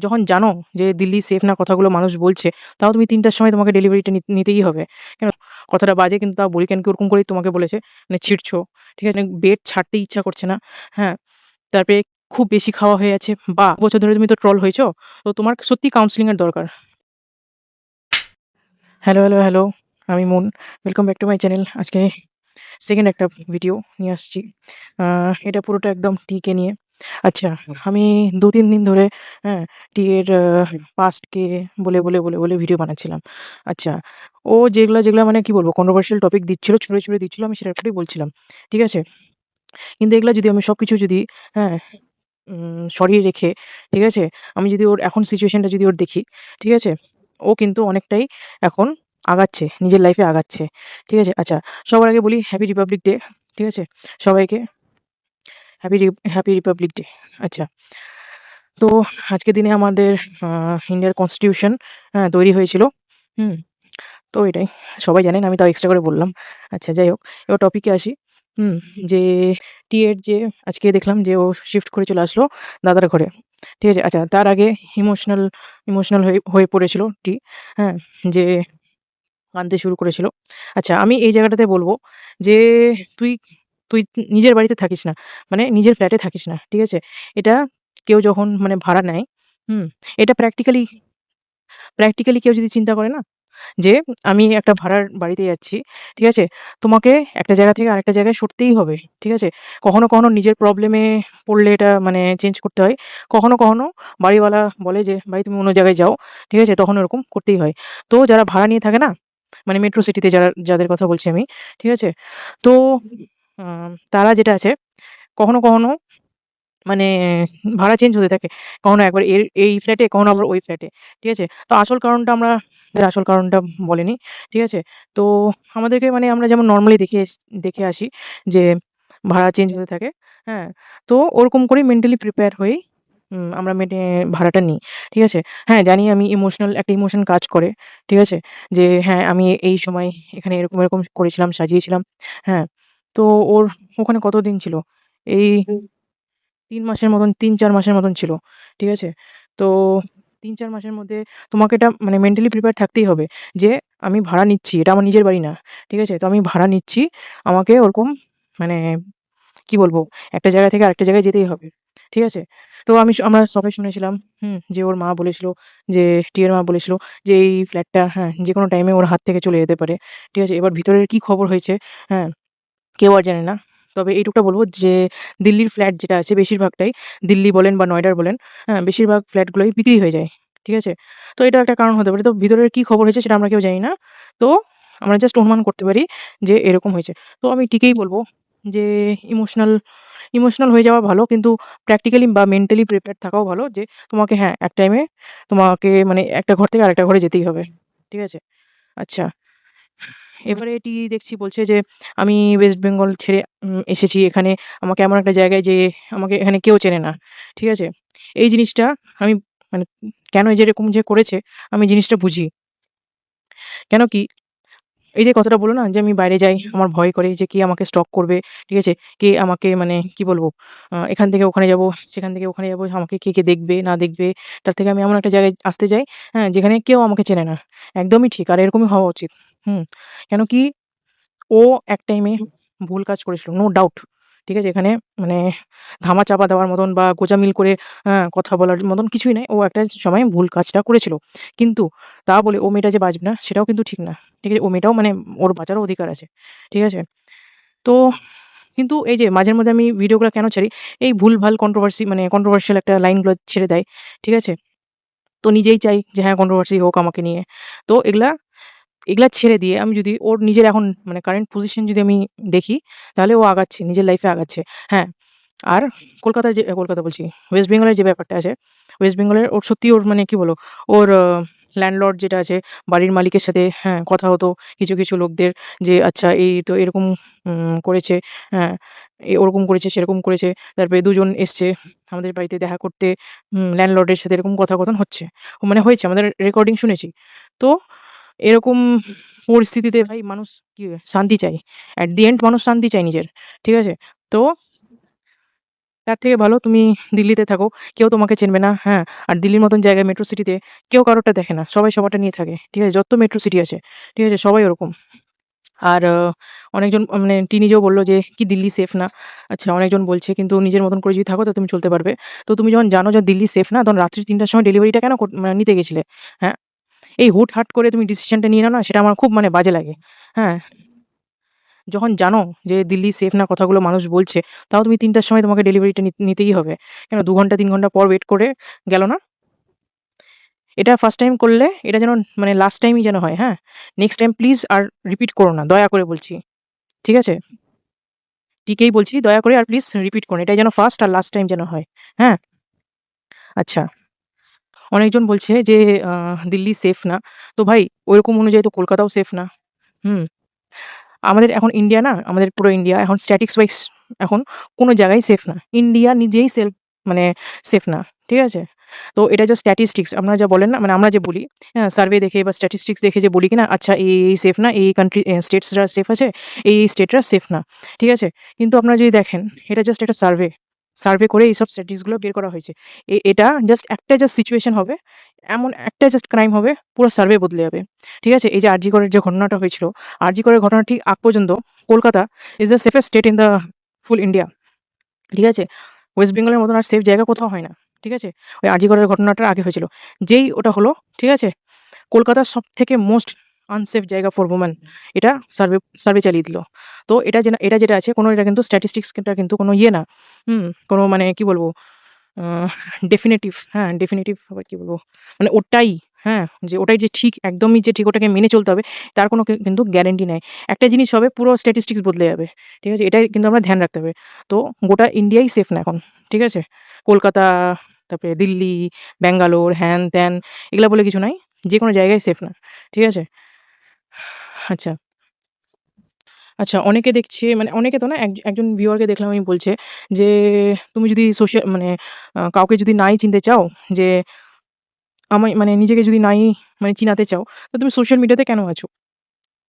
যখন জানো যে দিল্লি সেফ না কথাগুলো মানুষ বলছে, তাও তুমি ৩ টার সময় তোমাকে ডেলিভারিটা নিতেই হবে। কেন? কথাটা বাজে কিন্তু তাও বলি কেন কি ওরকম করেই তোমাকে বলেছে। মানে ছিঁড়ছো। ঠিক আছে? বেড ছাড়তে ইচ্ছা করছে না। হ্যাঁ? তারপরে খুব বেশি খাওয়া হয়ে যাচ্ছে বা বছর ধরে তুমি তো ট্রল হয়েছো। তো তোমার সত্যিই কাউন্সেলিং এর দরকার। Hello, hello, hello. আমি Moon. Welcome back to my channel. আজকে সেকেন্ড একটা ভিডিও নিয়ে আসছি। এটা পুরোটা একদম টিকে নিয়ে। আচ্ছা, আমি ২-৩ দিন ধরে হ্যাঁ, টি এর পাস্টকে বলে ভিডিও বানাচ্ছিলাম। আচ্ছা, ও যেগুলা মানে কি বলবো কন্ট্রোভার্সিয়াল টপিক দিচ্ছিল, ছুড়ে দিচ্ছিল আমি সেটার বলছিলাম। ঠিক আছে? কিন্তু এগুলা যদি আমি সবকিছু যদি হ্যাঁ, সরিয়ে রেখে, ঠিক আছে? আমি যদি ওর এখন সিচুয়েশনটা যদি ওর দেখি, ঠিক আছে? ও কিন্তু অনেকটাই এখন আগাচ্ছে, নিজের লাইফে আগাচ্ছে। ঠিক আছে? আচ্ছা, সবার আগে বলি হ্যাপি রিপাবলিক ডে। ঠিক আছে? সবাইকে হ্যাপি রিপাবলিক ডে। আচ্ছা, তো আজকের দিনে আমাদের ইন্ডিয়ার কনস্টিটিউশন তৈরি হয়েছিল। হুম? তো এটাই। সবাই জানেন আমি তাও এক্সট্রা করে বললাম। আচ্ছা যাই হোক, এবার টপিকে আসি। হুম? যে টি-এর যে আজকে দেখলাম যে ও শিফট করে চলে আসলো দাদার ঘরে। ঠিক আছে? আচ্ছা তার আগে ইমোশনাল ইমোশনাল হয়ে হয়ে পড়েছিল টি। হ্যাঁ? যে কাঁদতে শুরু করেছিল। আচ্ছা আমি এই জায়গাটাতে বলব যে তুই তুই নিজের বাড়িতে থাকিস না। মানে নিজের ফ্ল্যাটে থাকিস না। ঠিক আছে? এটা কেউ যখন মানে ভাড়া নেয়, হুম? এটা প্র্যাকটিক্যালি কেউ যদি চিন্তা করে না যে আমি একটা ভাড়ার বাড়িতে যাচ্ছি। ঠিক আছে? তোমাকে একটা জায়গা থেকে আরেকটা জায়গায় সরতেই হবে। ঠিক আছে? কখনো নিজের প্রবলেমে পড়লে এটা মানে চেঞ্জ করতে হয়। কখনো বাড়িওয়ালা বলে যে, "ভাই তুমি অন্য জায়গায় যাও।" ঠিক আছে? তখন ওরকম করতেই হয়। তো যারা ভাড়া নিয়ে থাকে না? মানে মেট্রো সিটিতে যাদের কথা বলছি আমি। ঠিক আছে? তো তারা যেটা আছে কখনো মানে ভাড়া চেঞ্জ হতে থাকে। কখনো একবার এই ফ্ল্যাটে, কখনো আবার ওই ফ্ল্যাটে। ঠিক আছে? তো আসল কারণটা আমরা আসল কারণটা বলেনি। ঠিক আছে? তো আমাদেরকে মানে আমরা যেমন নরমালি দেখে আসি যে ভাড়া চেঞ্জ হতে থাকে। হ্যাঁ? তো ওরকম করেই মেন্টালি প্রিপেয়ার হয়েই আমরা ভাড়াটা নিই। ঠিক আছে? হ্যাঁ, জানি আমি একটা ইমোশন কাজ করে। ঠিক আছে? যে হ্যাঁ, আমি এই সময় এখানে এরকম করেছিলাম, সাজিয়েছিলাম। হ্যাঁ? তো ওর ওখানে কতদিন ছিল? এই ৩ মাসের মতন ৩-৪ মাসের মতন ছিল। ঠিক আছে? তো ৩-৪ মাসের মধ্যে তোমাকে এটা মানে মেন্টালি প্রিপেয়ার থাকতেই হবে যে আমি ভাড়া নিচ্ছি। এটা আমার নিজের বাড়ি না। ঠিক আছে? তো আমি ভাড়া নিচ্ছি। আমাকে ওরকম মানে কি বলবো? একটা জায়গা থেকে আরেকটা জায়গায় যেতেই হবে। ঠিক আছে? তো আমরা সবাই শুনেছিলাম যে ওর মা বলেছিল যে টিয়ের মা বলেছিল যে এই ফ্ল্যাটটা যেকোনো টাইমে ওর হাত থেকে চলে যেতে পারে। ঠিক আছে? এবার ভিতরের কি খবর হয়েছে হ্যাঁ? কেউ আর জানে না। তবে এইটুকুটা বলব যে দিল্লির ফ্ল্যাট যেটা আছে বেশিরভাগটাই দিল্লি বলেন বা নয়ডার বলেন, বেশিরভাগ ফ্ল্যাটগুলোই বিক্রি হয়ে যায়। ঠিক আছে? তো এটা একটা কারণ হতে পারে। তো ভিতরের কি খবর হয়েছে সেটা আমরা কেউ জানি না। তো আমরা জাস্ট অনুমান করতে পারি যে এরকম হয়েছে। তো আমি ঠিকই বলব যে ইমোশনাল ইমোশনাল হয়ে যাওয়া ভালো কিন্তু প্র্যাকটিক্যালি বা মেন্টালি প্রিপেয়ার্ড থাকাও ভালো যে তোমাকে এক টাইমে তোমাকে মানে একটা ঘর থেকে আরেকটা ঘরে যেতেই হবে। ঠিক আছে? আচ্ছা। এবারে এটি দেখছি বলছে যে, "আমি ওয়েস্ট বেঙ্গল ছেড়ে এসেছি এখানে। আমাকে এমন একটা জায়গায় যেয়ে আমাকে এখানে কেউ চেনে না।" ঠিক আছে? এই জিনিসটা আমি মানে কেন এই যে এরকম যে করেছে আমি জিনিসটা বুঝি। কেন কি এই যে কথাটা বলল না যে আমি বাইরে যাই, আমার ভয় করে যে কে আমাকে স্টক করবে, ঠিক আছে? কে আমাকে মানে কি বলবো? এখান থেকে ওখানে যাবো, সেখান থেকে ওখানে যাবো, আমাকে কে দেখবে না দেখবে। তার থেকে আমি এমন একটা জায়গায় আসতে চাই, যেখানে কেউ আমাকে চেনে না। একদমই ঠিক আর এরকমই হওয়া উচিত। হুম? কেন কি ও এক টাইমে ভুল কাজ করেছিল। No doubt. ঠিক আছে? এখানে মানে ধামাচাপা দেওয়ার মতন বা গোঁজামিল করে কথা বলার মতন কিছুই নাই। ও একটা সময় ভুল কাজটা করেছিল। কিন্তু তা বলে ও মেয়েটা যে বাঁচবে না সেটাও কিন্তু ঠিক না। ঠিক আছে? ও মেয়েটাও মানে ওর বাঁচারও অধিকার আছে। ঠিক আছে? তো কিন্তু এই যে মাঝে মধ্যে আমি ভিডিওগুলা কেন ছাড়ি? এই ভুলভাল মানে কন্ট্রোভার্সিয়াল একটা লাইনগুলো ছেড়ে দেয়। ঠিক আছে? তো নিজেই চাই যে হ্যাঁ, কন্ট্রোভার্সি হোক আমাকে নিয়ে। তো এগুলা ছেড়ে দিয়ে আমি যদি ওর নিজের এখন মানে কারেন্ট পজিশন যদি আমি দেখি, তাহলে ও আগাচ্ছে, নিজের লাইফে আগাচ্ছে। হ্যাঁ, আর কলকাতা বলছি, ওয়েস্ট বেঙ্গলের যে ব্যাপারটা আছে, ওয়েস্ট বেঙ্গলের ওর সত্যি ওর মানে কি বলবো, ওর ল্যান্ডলর্ড যেটা আছে, বাড়ির মালিকের সাথে কথা হতো কিছু লোকদের যে আচ্ছা এই তো এরকম করেছে, হ্যাঁ, ওরকম করেছে, সেরকম করেছে। তারপরে ২ জন এসছে আমাদের বাড়িতে দেখা করতে, ল্যান্ডলর্ডের সাথে এরকম কথোপকথন হচ্ছে। মানে হয়েছে, আমাদের রেকর্ডিং শুনেছি। তো এরকম পরিস্থিতিতে ভাই মানুষ কি শান্তি চায়। এট দি এন্ড মানুষ শান্তি চায় নিজের। ঠিক আছে? তো তার থেকে ভালো তুমি দিল্লিতে থাকো। কেউ তোমাকে চিনবে না, হ্যাঁ? আর দিল্লির মতন জায়গায় মেট্রো সিটিতে কেউ কারোরটা দেখে না। সবাই সবারটা নিয়ে থাকে। ঠিক আছে? যত মেট্রো সিটি আছে, ঠিক আছে? সবাই ওরকম। আর অনেকজন মানে নিজেও বলল যে, "কি দিল্লি সেফ না?" আচ্ছা অনেকজন বলছে কিন্তু নিজের মতন করে যদি থাকো তো তুমি চলতে পারবে। তো তুমি যখন জানো যে দিল্লি সেফ না তখন রাত্রি ৩ টার সময় ডেলিভারিটা কেন মানে নিতে গেছিলে? হ্যাঁ? এই হুটহাট করে তুমি ডিসিশনটা নিয়ে নাও না সেটা আমার খুব মানে বাজে লাগে। হ্যাঁ? যখন জানো যে দিল্লি সেফ না কথাগুলো মানুষ বলছে, তাও তুমি ৩ টার সময় তোমাকে ডেলিভারিটা নিতেই হবে। কেন ২ ঘন্টা ৩ ঘন্টা পর ওয়েট করে গেল না? এটা ফার্স্ট টাইম করলে এটা যেন মানে লাস্ট টাইমই যেন হয়, হ্যাঁ? নেক্সট টাইম প্লিজ আর রিপিট করো না। দয়া করে বলছি। ঠিক আছে? ঠিকই বলছি, দয়া করে আর প্লিজ রিপিট করুন। এটাই যেন ফার্স্ট আর লাস্ট টাইম যেন হয়। হ্যাঁ? আচ্ছা। অনেকজন বলছে যে দিল্লি সেফ না। তো ভাই ওইরকম অনুযায়ী তো কলকাতাও সেফ না। হুম? আমাদের এখন ইন্ডিয়া না, আমাদের পুরো ইন্ডিয়া এখন স্ট্যাটিক্স ওয়াইজ এখন কোনো জায়গায় সেফ না। ইন্ডিয়া নিজেই মানে সেফ না। ঠিক আছে? তো এটা জাস্ট স্ট্যাটিস্টিক্স আপনারা যা বলেন না, মানে আমরা যে বলি, হ্যাঁ? সার্ভে দেখে বা স্ট্যাটিস্টিক্স দেখে যে বলি কিনা, আচ্ছা এই সেফ না, এই কান্ট্রি স্টেটসরা সেফ আছে, এই স্টেটরা সেফ না। ঠিক আছে? কিন্তু আপনারা যদি দেখেন এটা জাস্ট একটা সার্ভে। সার্ভে করে এইসব স্ট্যাটিস্টিক্স গুলো বের করা হয়েছে। এটা জাস্ট একটা সিচুয়েশন হবে, এমন একটা জাস্ট ক্রাইম হবে, পুরো সার্ভে বদলে যাবে। ঠিক আছে? এই যে আর জি করের যে ঘটনাটা হয়েছিল, আর জি করের ঘটনা ঠিক আগ পর্যন্ত Kolkata is the safest state in the full India. ঠিক আছে? ওয়েস্ট বেঙ্গলের মতন আর সেফ জায়গা কোথাও হয় না। ঠিক আছে? ওই আর জি করের ঘটনাটার আগে হয়েছিল। যেই ওটা হলো, ঠিক আছে? কলকাতার সবথেকে মোস্ট আনসেফ জায়গা ফর ওমেন এটা সার্ভে চালিয়ে দিল। তো এটা যেটা আছে কোনো এটা কিন্তু স্ট্যাটিস্টিক্স টা কিন্তু কোনো ইয়ে না। হুম? কোনো মানে কি বলবো আ ডেফিনিটিভ হ্যাঁ, ডেফিনিটিভ আবার কি বলবো? মানে ওটাই হ্যাঁ, যে ওটাই যে ঠিক একদমই যে ঠিক ওটাকে মেনে চলতে হবে তার কোনো কিন্তু গ্যারান্টি নাই। একটা জিনিস হবে পুরো স্ট্যাটিস্টিক্স বদলে যাবে। ঠিক আছে? এটাই কিন্তু আমরা ধ্যান রাখতে হবে। তো গোটা ইন্ডিয়াই সেফ না এখন। ঠিক আছে? কলকাতা, তারপরে দিল্লি, ব্যাঙ্গালোর, হ্যান-ত্যান এগুলা বলে কিছু নাই। যেকোনো জায়গায় সেফ না। ঠিক আছে? আচ্ছা। আচ্ছা অনেকে দেখছে মানে অনেকে তো না একজন ভিউয়ারকে দেখলাম আমি বলছে যে, "তুমি যদি মানে কাউকে যদি নাই চিনতে চাও যে আমায় মানে নিজেকে যদি নাই মানে চিনাতে চাও, তো তুমি সোশ্যাল মিডিয়াতে কেন আছো?"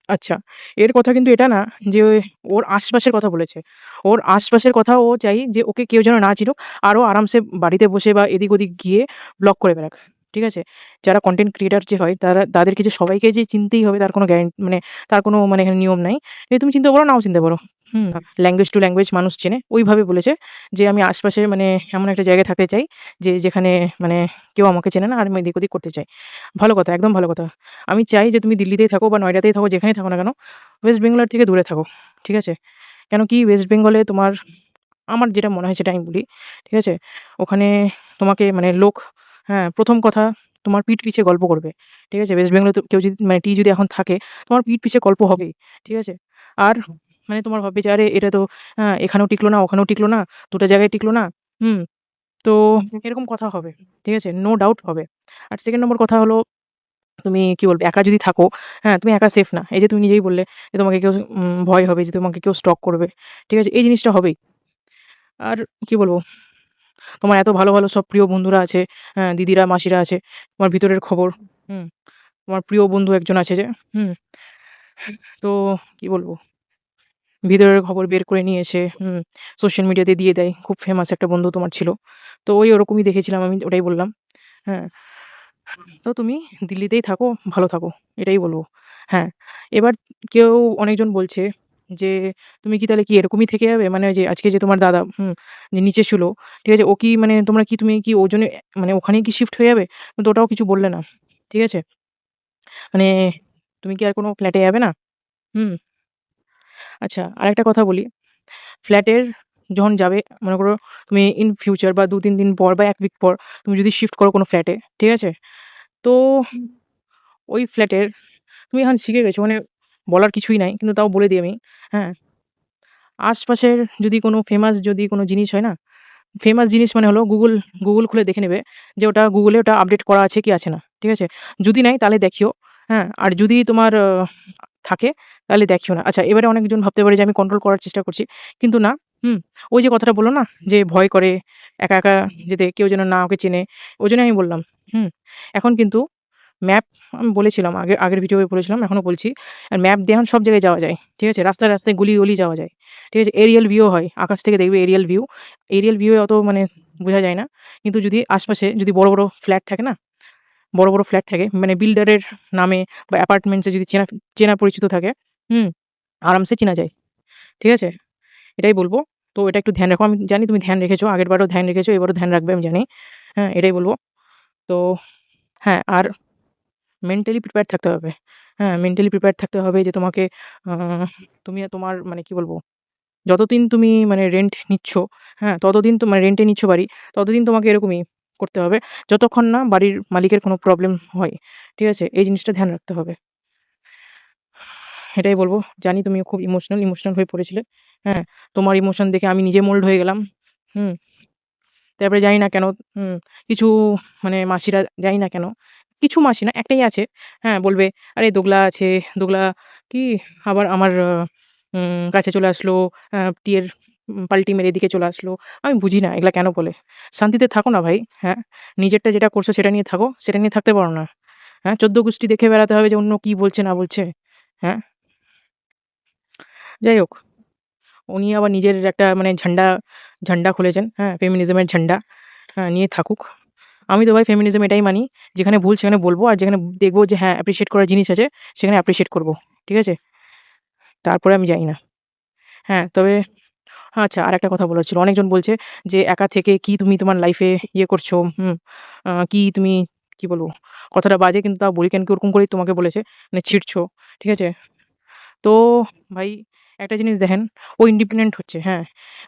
আচ্ছা, এর কথা কিন্তু এটা না যে ওর আশপাশের কথা বলেছে। ওর আশপাশের কথা ও চাই যে ওকে কেউ যেন না চিনুক। আর ও আরামসে বাড়িতে বসে বা এদিক-ওদিক গিয়ে ব্লগ করে বেড়াক। ঠিক আছে? যারা কনটেন্ট ক্রিয়েটর যে হয় তাদেরকে যে সবাইকে যে চিনতেই হবে তার কোনো মানে তার কোনো মানে এখানে নিয়ম নাই। তুমি চিনতে পারো, নাও চিনতে পারো। হুম? ল্যাঙ্গুয়েজ টু ল্যাঙ্গুয়েজ মানুষ চেনে। ওইভাবে বলেছে যে, "আমি আশপাশে মানে এমন একটা জায়গায় থাকতে চাই যেখানে মানে কেউ আমাকে চেনে না আর আমি এদিক-ওদিক করতে চাই।" ভালো কথা, একদম ভালো কথা। আমি চাই যে তুমি দিল্লিতেই থাকো বা নয়ডাতেই থাকো, যেখানেই থাকো না কেন, ওয়েস্ট বেঙ্গলের থেকে দূরে থাকো। ঠিক আছে? কেন কি ওয়েস্ট বেঙ্গলে তোমার আমার যেটা মনে হয় সেটা আমি বলি। ঠিক আছে? ওখানে তোমাকে মানে লোক হ্যাঁ, ১ম কথা তোমার পিঠ পিছে গল্প করবে। ঠিক আছে? ওয়েস্ট বেঙ্গলে তো কেউ যদি মানে যদি এখন থাকে, তোমার পিঠ পিছে গল্প হবেই। ঠিক আছে? আর মানে তোমার ভাববে যে, "আরে এটা তো এখানেও টিকলো না, ওখানেও টিকলো না, ২ টা জায়গায় টিকলো না।" হুম? তো এরকম কথা হবে। ঠিক আছে? নো ডাউট হবে। আর 2nd নম্বর কথা হলো তুমি কি বলবে একা যদি থাকো, হ্যাঁ, তুমি একা সেফ না। এই যে তুমি নিজেই বললে যে তোমাকে কেউ ভয় হবে যে তোমাকে কেউ স্টক করবে। ঠিক আছে? এই জিনিসটা হবেই। আর কি বলবো? তোমার এত ভালো, ভালো সব প্রিয় বন্ধুরা আছে, হ্যাঁ, দিদিরা, মাসিরা আছে। তোমার ভিতরের খবর, হুম, তোমার প্রিয় বন্ধু একজন আছে যে, হুম, তো কি বলবো? ভিতরের খবর বের করে নিয়ে এসে, সোশ্যাল মিডিয়াতে দিয়ে দেয়। খুব ফেমাস একটা বন্ধু তোমার ছিল। তো ওই ওরকমই দেখেছিলাম আমি ওটাই বললাম। হ্যাঁ। তো তুমি দিল্লিতেই থাকো, ভালো থাকো। এটাই বলব। হ্যাঁ, এবার কেউ অনেকজন বলছে যে, "তুমি কি তাহলে কি এরকমই থেকে যাবে?" মানে ওই যে আজকে যে তোমার দাদা, যে নিচে শুলো, ঠিক আছে? ও কি মানে তুমি কি ওর জন্য মানে ওখানেই কি শিফট হয়ে যাবে? কিন্তু ওটাও কিছু বললে না। ঠিক আছে? মানে তুমি কি আর কোনো ফ্ল্যাটে যাবে না? হুম? আচ্ছা আরেকটা কথা বলি। ফ্ল্যাটের যখন যাবে মনে করো তুমি ইন ফিউচার বা ২-৩ দিন পর বা ১ উইক পর তুমি যদি শিফট করো কোনো ফ্ল্যাটে, ঠিক আছে? তো ওই ফ্ল্যাটের তুমি এখন শিখে গেছো মানে বলার কিছুই নাই। কিন্তু তাও বলে দিই আমি। হ্যাঁ? আশপাশের যদি কোনো ফেমাস যদি কোনো জিনিস হয় না? ফেমাস জিনিস মানে হলো Google খুলে দেখে নেবে যে ওটা Google এ ওটা আপডেট করা আছে কি আছে না। ঠিক আছে? যদি নাই তাহলে দেখিও। হ্যাঁ? আর যদি তোমার থাকে তাহলে দেখিও না। আচ্ছা এবারে অনেকজন ভাবতে পারে যে আমি কন্ট্রোল করার চেষ্টা করছি। কিন্তু না। হুম? ওই যে কথাটা বলল না যে ভয় করে একা যেতে কেউ যেন না ওকে চেনে। ওইজন্যই আমি বললাম। হুম? এখন কিন্তু ম্যাপ আমি বলেছিলাম আগের ভিডিওয়ে বলেছিলাম, এখনো বলছি। আর ম্যাপ দিয়ে এখন সব জায়গায় যাওয়া যায়। ঠিক আছে? রাস্তায়, রাস্তায় গলি, গলি যাওয়া যায়। ঠিক আছে? এরিয়াল ভিউ হয়। আকাশ থেকে দেখবে এরিয়াল ভিউ। এরিয়াল ভিউ এ অত মানে বোঝা যায় না। কিন্তু যদি আশপাশে যদি বড়, বড় ফ্ল্যাট থাকে না? বড়, বড় ফ্ল্যাট থাকে মানে বিল্ডারের নামে বা অ্যাপার্টমেন্টস এ যদি চেনা চেনা পরিচিত থাকে, হুম? আরামসে চেনা যায়। ঠিক আছে? এটাই বলব। তো এটা একটু ধ্যান রাখো। আমি জানি তুমি ধ্যান রেখেছো। আগেরবারও ধ্যান রেখেছো, এবারও ধ্যান রাখবে আমি জানি। হ্যাঁ, এটাই বলব। তো হ্যাঁ, আর মেন্টালি প্রিপেয়ার্ড থাকতে হবে। হ্যাঁ, মেন্টালি প্রিপেয়ার্ড থাকতে হবে যে তোমাকে আ তুমি তোমার মানে কি বলবো? যতদিন তুমি মানে রেন্ট নিচ্ছ, হ্যাঁ? ততদিন তো মানে রেন্টে নিচ্ছ বাড়ি, ততদিন তোমাকে এরকমই করতে হবে। যতক্ষণ না বাড়ির মালিকের কোনো প্রবলেম হয়। ঠিক আছে? এই জিনিসটা ধ্যান রাখতে হবে। এটাই বলব। জানি তুমি খুব ইমোশনাল হয়ে পড়েছিলে। হ্যাঁ? তোমার ইমোশন দেখে আমি নিজে মোল্ড হয়ে গেলাম। হুম? তারপরে জানি না কেন হুম, কিছু মানে মাসিরা জানি না কেন, কিছু মাসি না একটাই আছে, হ্যাঁ, বলবে, "আরে দোগলা আছে, দোগলা কি আবার আমার কাছে চলে আসলো, টিয়ের পাল্টি মেরে এদিকে চলে আসলো।" আমি বুঝি না এগুলা কেন বলে? শান্তিতে থাকো না ভাই, হ্যাঁ? নিজেরটা যেটা করছো সেটা নিয়ে থাকো, সেটা নিয়ে থাকতে পারো না? হ্যাঁ? ১৪ গোষ্ঠী দেখে বেড়াতে হবে যে অন্য কি বলছে না বলছে, হ্যাঁ? যাই হোক, উনি আবার নিজের একটা মানে ঝান্ডা খুলেছেন, হ্যাঁ? ফেমিনিজম এর ঝান্ডা, হ্যাঁ, নিয়ে থাকুক। আমি তো ভাই ফেমিনিজম এটাই মানি, যেখানে ভুল সেখানে বলব আর যেখানে দেখব যে হ্যাঁ, অ্যাপ্রিশিয়েট করার জিনিস আছে সেখানে অ্যাপ্রিশিয়েট করব। ঠিক আছে? তারপরে আমি যাই না। হ্যাঁ, তবে আচ্ছা আরেকটা কথা বলার ছিল। অনেকজন বলছে যে একা থেকে কি তুমি তোমার লাইফে ইয়ে করছো, কি তুমি কি বলবো? কথাটা বাজে কিন্তু তাও বলি কেন কি ওরকম করেই তোমাকে বলেছে, মানে ছিঁড়ছো। ঠিক আছে? তো ভাই একটা জিনিস দেখেন, ও ইন্ডিপেন্ডেন্ট হচ্ছে, হ্যাঁ?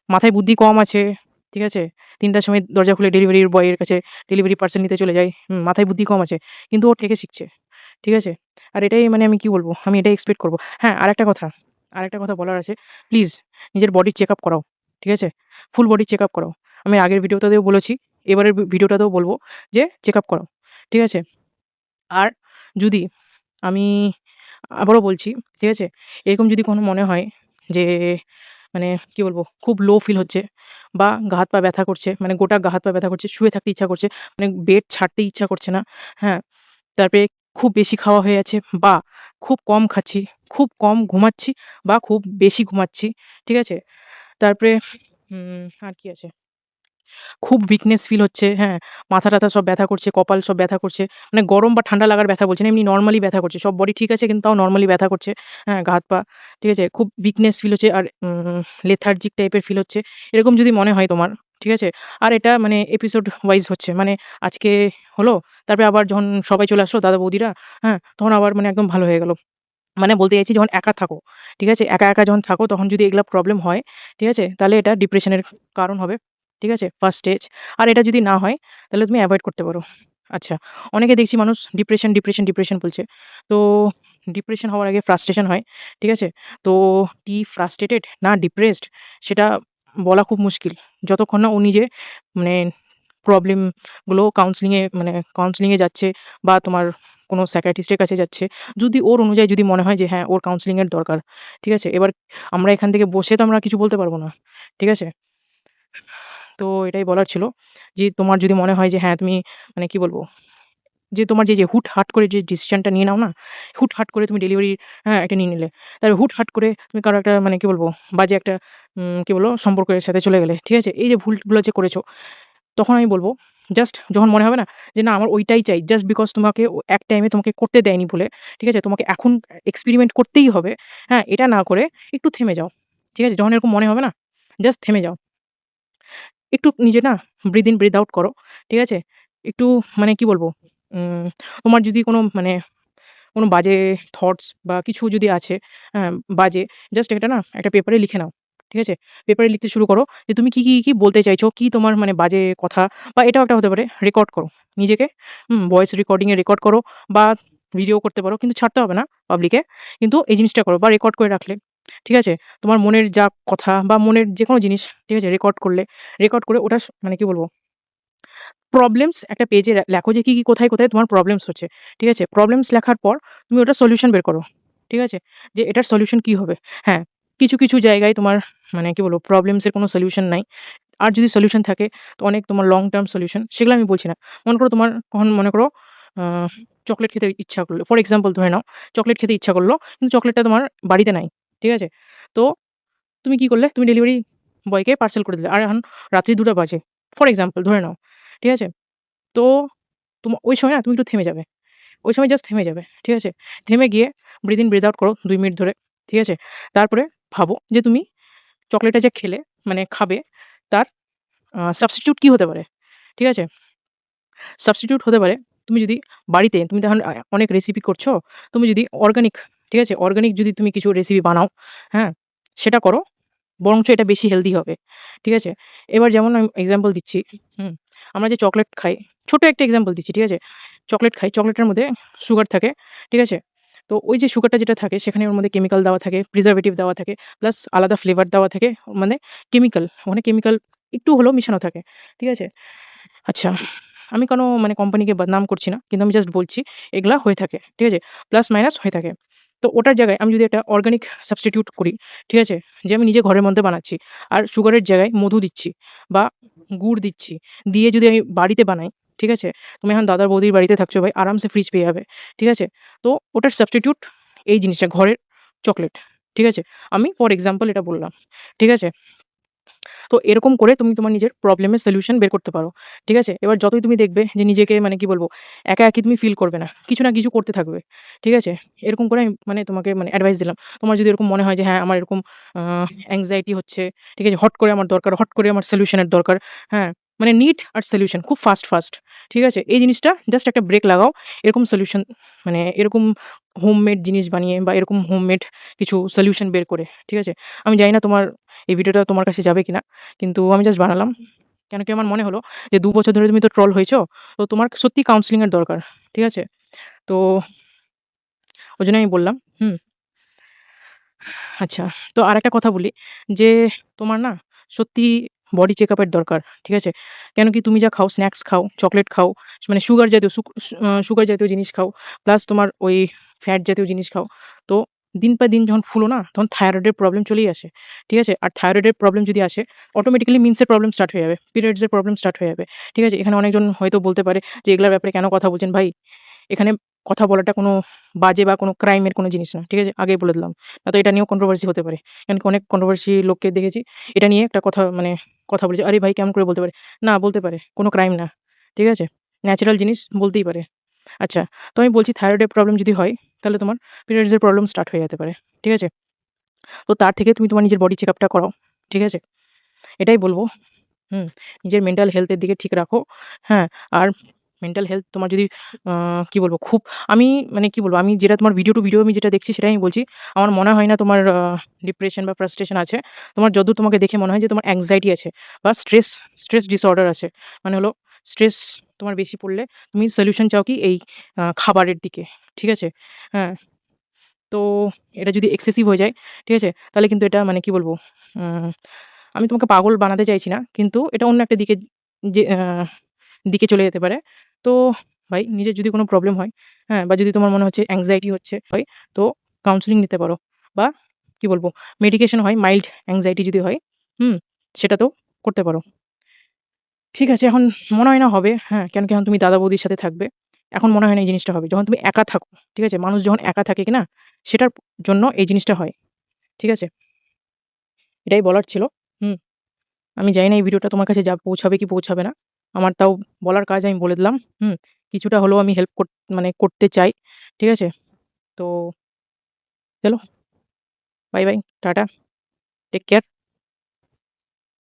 মাথায় বুদ্ধি কম আছে, ঠিক আছে? ৩ টার সময় দরজা খুলে ডেলিভারির বয়ের কাছে ডেলিভারি পার্সেল নিতে চলে যায়। মাথায় বুদ্ধি কম আছে। কিন্তু ও ঠেকে শিখছে। ঠিক আছে? আর এটাই মানে আমি কি বলব? আমি এটাই এক্সপেক্ট করব। হ্যাঁ, আরেকটা কথা বলার আছে। প্লিজ নিজের বডির চেকআপ করাও। ঠিক আছে? ফুল বডি চেকআপ করাও। আমি আগের ভিডিওটাতেও বলেছি, এবারের ভিডিওটাতেও বলব যে চেকআপ করাও। ঠিক আছে? আর যদি আমি আবারও বলছি, ঠিক আছে? এরকম যদি কখনো মনে হয় যে মানে কি বলবো? খুব লো ফিল হচ্ছে বা গা হাত পা ব্যথা করছে, মানে গোটা গা হাত পা ব্যথা করছে, শুয়ে থাকতে ইচ্ছা করছে, মানে বেড ছাড়তে ইচ্ছা করছে না, হ্যাঁ? তারপরে খুব বেশি খাওয়া হয়ে যাচ্ছে বা খুব কম খাচ্ছি, খুব কম ঘুমাচ্ছি বা খুব বেশি ঘুমাচ্ছি, ঠিক আছে? তারপরে আর কি আছে? খুব উইকনেস ফিল হচ্ছে, হ্যাঁ? মাথা-টাথা সব ব্যথা করছে, কপাল সব ব্যথা করছে। মানে গরম বা ঠান্ডা লাগার ব্যথা বলছি না, এমনি নরমালি ব্যথা করছে। সব বডি ঠিক আছে কিন্তু তাও নরমালি ব্যথা করছে। হ্যাঁ? গা হাত পা, ঠিক আছে? খুব উইকনেস ফিল হচ্ছে আর লেথার্জিক টাইপের ফিল হচ্ছে। এরকম যদি মনে হয় তোমার, ঠিক আছে? আর এটা মানে এপিসোড ওয়াইজ হচ্ছে। মানে আজকে হলো, তারপরে আবার যখন সবাই চলে আসলো দাদা-বৌদিরা, হ্যাঁ? তখন আবার মানে একদম ভালো হয়ে গেল। মানে বলতে চাইছি যখন একা থাকো, ঠিক আছে? একা, একা যখন থাকো তখন যদি এগুলা প্রবলেম হয়, ঠিক আছে? তাহলে এটা ডিপ্রেশনের কারণ হবে। ঠিক আছে? First stage. আর এটা যদি না হয় তাহলে তুমি এভয়েড করতে পারো। আচ্ছা, অনেকে দেখছি মানুষ ডিপ্রেশন বলছে। তো ডিপ্রেশন হওয়ার আগে ফ্রাস্ট্রেশন হয়। ঠিক আছে? তো ফ্রাস্ট্রেটেড না ডিপ্রেসড সেটা বলা খুব মুশকিল। যতক্ষণ না ও নিজে মানে প্রবলেম গুলো কাউন্সেলিং এ যাচ্ছে বা তোমার কোনো সাইকিয়াট্রিস্ট এর কাছে যাচ্ছে। যদি ওর অনুযায়ী যদি মনে হয় যে হ্যাঁ, ওর কাউন্সেলিং এর দরকার। ঠিক আছে? এবার আমরা এখান থেকে বসে তো আমরা কিছু বলতে পারব না। ঠিক আছে? তো এটাই বলার ছিল যে তোমার যদি মনে হয় যে হ্যাঁ, তুমি মানে কি বলব? যে তোমার যে হুটহাট করে যে ডিসিশনটা নিয়ে নাও না? হুটহাট করে তুমি ডেলিভারি হ্যাঁ, একটা নিয়ে নিলে। তারপরে হুটহাট করে তুমি কারো একটা মানে কি বলব? বাজে একটা কি বলবো? সম্পর্কের সাথে চলে গেলে। ঠিক আছে? এই যে ভুলগুলো যে করেছ তখন আমি বলব জাস্ট যখন মনে হবে না যে, না আমার ওইটাই চাই। জাস্ট বিকজ তোমাকে এক টাইমে তোমাকে করতে দেয়নি বলে, ঠিক আছে? তোমাকে এখন এক্সপেরিমেন্ট করতেই হবে। হ্যাঁ? এটা না করে একটু থেমে যাও। ঠিক আছে? যখন এরকম মনে হবে না, জাস্ট থেমে যাও। একটু নিজে না ব্রিথ ইন, ব্রিথ আউট করো। ঠিক আছে? একটু মানে কি বলব? উম তোমার যদি কোনো বাজে থটস বা কিছু যদি আছে, হ্যাঁ, বাজে জাস্ট এটা না একটা পেপারে লিখে নাও। ঠিক আছে? পেপারে লিখতে শুরু করো যে তুমি কি বলতে চাইছো? কি তোমার মানে বাজে কথা বা এটাও একটা হতে পারে রেকর্ড করো। নিজেকে ভয়েস রেকর্ডিং এ রেকর্ড করো বা ভিডিও করতে পারো। কিন্তু ছাড়তে হবে না পাবলিক এ। কিন্তু এই জিনিসটা করো বা রেকর্ড করে রাখলে। ঠিক আছে? তোমার মনের যা কথা বা মনের যেকোনো জিনিস, ঠিক আছে? রেকর্ড করলে, রেকর্ড করে ওটা মানে কি বলবো প্রবলেমস একটা পেজে লেখো যে কি কোথায় তোমার প্রবলেমস হচ্ছে। ঠিক আছে? প্রবলেমস লেখার পর তুমি ওটার সলিউশন বের করো। ঠিক আছে? যে এটার সলিউশন কি হবে? হ্যাঁ, কিছু জায়গায় তোমার মানে কি বলবো প্রবলেমস এর কোনো সলিউশন নাই। আর যদি সলিউশন থাকে তো অনেক তোমার লং টার্ম সলিউশন সেগুলো আমি বলছি না। মনে করো তোমার কখন মনে করো আ চকলেট খেতে ইচ্ছা করলো। ফর এক্সাম্পল ধরে নাও চকলেট খেতে ইচ্ছা করলো, কিন্তু চকলেটটা তোমার বাড়িতে নাই। ঠিক আছে? তো তুমি কি করলে? তুমি ডেলিভারি বয়কে পার্সেল করে দিলে। আর এখন রাত্রি ২টা বাজে। ফর এক্সাম্পল ধরে নাও। ঠিক আছে? তো ওই সময় না তুমি একটু থেমে যাবে। ওই সময় জাস্ট থেমে যাবে। ঠিক আছে? থেমে গিয়ে ব্রিথ ইন, ব্রিথ আউট করো ২ মিনিট ধরে। ঠিক আছে? তারপরে ভাবো যে তুমি চকোলেটটা যে খেলে মানে খাবে তার সাবস্টিটিউট কি হতে পারে? ঠিক আছে? সাবস্টিটিউট হতে পারে তুমি যদি বাড়িতে তুমি তো এখন অনেক রেসিপি করছো। তুমি যদি অর্গানিক, ঠিক আছে? অর্গানিক যদি তুমি কিছু রেসিপি বানাও, হ্যাঁ? সেটা করো। বরঞ্চ এটা বেশি হেলথি হবে। ঠিক আছে? এবার যেমন আমি এক্সাম্পল দিচ্ছি, হুম? আমরা যে চকোলেট খাই, ছোট একটা এক্সাম্পল দিচ্ছি, ঠিক আছে? চকোলেট খাই, চকোলেটের মধ্যে সুগার থাকে, ঠিক আছে? তো ওই যে সুগারটা যেটা থাকে সেখানে ওর মধ্যে কেমিক্যাল দেওয়া থাকে, প্রিজার্ভেটিভ দেওয়া থাকে, প্লাস আলাদা ফ্লেভার দেওয়া থাকে। মানে কেমিক্যাল, ওখানে কেমিক্যাল একটু হলেও মিশানো থাকে। ঠিক আছে? আচ্ছা, আমি কোনো মানে কোম্পানিকে বদনাম করছি না। কিন্তু আমি জাস্ট বলছি এগুলা হয়ে থাকে। ঠিক আছে? প্লাস মাইনাস হয়ে থাকে। তো ওটার জায়গায় আমি যদি একটা অর্গানিক সাবস্টিটিউট করি, ঠিক আছে? যে আমি নিজে ঘরের মধ্যে বানাচ্ছি। আর সুগারের জায়গায় মধু দিচ্ছি বা গুড় দিচ্ছি। দিয়ে যদি আমি বাড়িতে বানাই, ঠিক আছে? তুমি এখন দাদা বৌদির বাড়িতে থাকছো ভাই, আরামসে ফ্রিজ পেয়ে যাবে। ঠিক আছে? তো ওটার সাবস্টিটিউট এই জিনিসটা ঘরের চকোলেট। ঠিক আছে? আমি ফর এক্সাম্পল এটা বললাম। ঠিক আছে? তো এরকম করে তুমি তোমার নিজের প্রবলেমের সলিউশন বের করতে পারো। ঠিক আছে? এবার যতই তুমি দেখবে যে নিজেকে মানে কি বলবো, একা তুমি ফিল করবে না। কিছু না কিছু করতে থাকবে। ঠিক আছে? এরকম করে আমি মানে তোমাকে মানে অ্যাডভাইস দিলাম। তোমার যদি এরকম মনে হয় যে হ্যাঁ, আমার এরকম আ anxiety হচ্ছে, ঠিক আছে? হট করে আমার দরকার, হট করে আমার সলিউশন এর দরকার। হ্যাঁ? মানে নিড আর সলিউশন খুব ফাস্ট। ঠিক আছে? এই জিনিসটা জাস্ট একটা ব্রেক লাগাও। এরকম সলিউশন মানে এরকম হোমমেড জিনিস বানিয়ে বা এরকম হোমমেড কিছু সলিউশন বের করে। ঠিক আছে? আমি জানি না তোমার এই ভিডিওটা তোমার কাছে যাবে কিনা। কিন্তু আমি জাস্ট বানালাম। কেন কি আমার মনে হলো যে ২ বছর ধরে তুমি তো ট্রল হয়েছো। তো তোমার সত্যিই কাউন্সেলিং এর দরকার। ঠিক আছে? তো ওইজন্য আমি বললাম। আচ্ছা। তো আরেকটা কথা বলি যে তোমার না সত্যি বডি চেকআপ এর দরকার। ঠিক আছে? কেন কি তুমি যা খাও, স্ন্যাকস খাও, চকোলেট খাও, মানে সুগার জাতীয় সুগার জাতীয় জিনিস খাও, প্লাস তোমার ওই ফ্যাট জাতীয় জিনিস খাও। তো দিন পর দিন যখন ফুলো না তখন থাইরয়েড এর প্রবলেম চলেই আসে। ঠিক আছে? আর থাইরয়েড এর প্রবলেম যদি আসে অটোমেটিক্যালি মিনস এর প্রবলেম স্টার্ট হয়ে যাবে। পিরিয়ডস এর প্রবলেম স্টার্ট হয়ে যাবে। ঠিক আছে? এখানে অনেকজন হয়তো বলতে পারে যে এগুলার ব্যাপারে কেন কথা বলছেন ভাই? এখানে কথা বলাটা কোনো বাজে বা কোনো ক্রাইম এর কোনো জিনিস না। ঠিক আছে? আগেই বলে দিলাম। নয়তো এটা নিয়েও কন্ট্রোভার্সি হতে পারে। কারণ কি অনেক কন্ট্রোভার্সি লোককে দেখেছি। এটা নিয়ে একটা কথা মানে কথা বলেছে, "আরে ভাই কেমন করে বলতে পারে?" না বলতে পারে। কোনো ক্রাইম না। ঠিক আছে? ন্যাচারাল জিনিস বলতেই পারে। আচ্ছা, তো আমি বলছি থাইরয়েডের প্রবলেম যদি হয়, তাহলে তোমার পিরিয়ডস এর প্রবলেম স্টার্ট হয়ে যেতে পারে। ঠিক আছে? তো তার থেকে তুমি তোমার নিজের বডি চেকআপটা করাও। ঠিক আছে? এটাই বলব। হুম, নিজের মেন্টাল হেলথ এর দিকে ঠিক রাখো। হ্যাঁ? আর মেন্টাল হেলথ তোমার যদি কি বলবো খুব আমি মানে কি বলবো আমি যেটা তোমার ভিডিও টু ভিডিও আমি যেটা দেখছি সেটাই আমি বলছি। আমার মনে হয় না তোমার ডিপ্রেশন বা ফ্রাস্ট্রেশন আছে। তোমার যতদূর তোমাকে দেখে মনে হয় যে তোমার anxiety আছে বা স্ট্রেস ডিসঅর্ডার আছে। মানে হলো স্ট্রেস তোমার বেশি পড়লে তুমি সলিউশন চাও কি এই খাবারের দিকে। ঠিক আছে? হ্যাঁ, তো এটা যদি এক্সেসিভ হয়ে যায়, ঠিক আছে? তাহলে কিন্তু এটা মানে কি বলবো উম আমি তোমাকে পাগল বানাতে চাইছি না। কিন্তু এটা অন্য একটা দিকে যে দিকে চলে যেতে পারে। তো ভাই নিজের যদি কোনো প্রবলেম হয়, হ্যাঁ? বা যদি তোমার মনে হচ্ছে anxiety হচ্ছে হয়, তো কাউন্সেলিং নিতে পারো। বা কি বলবো মেডিকেশন হয় মাইল্ড anxiety যদি হয়, হুম? সেটাতেও করতে পারো। ঠিক আছে এখন মনে হয় না হবে, হ্যাঁ? কেন কি এখন তুমি দাদা বৌদির সাথে থাকবে। এখন মনে হয় না এই জিনিসটা হবে। যখন তুমি একা থাকো, ঠিক আছে? মানুষ যখন একা থাকে কিনা সেটার জন্য এই জিনিসটা হয়। ঠিক আছে? এটাই বলার ছিল। হুম? আমি জানি না এই ভিডিওটা তোমার কাছে পৌঁছাবে কি পৌঁছাবে না। আমার তাও বলার কাজ আমি বলে দিলাম। কিছুটা হলেও আমি হেল্প মানে করতে চাই। ঠিক আছে? তো চলো বাই, টাটা। Take care.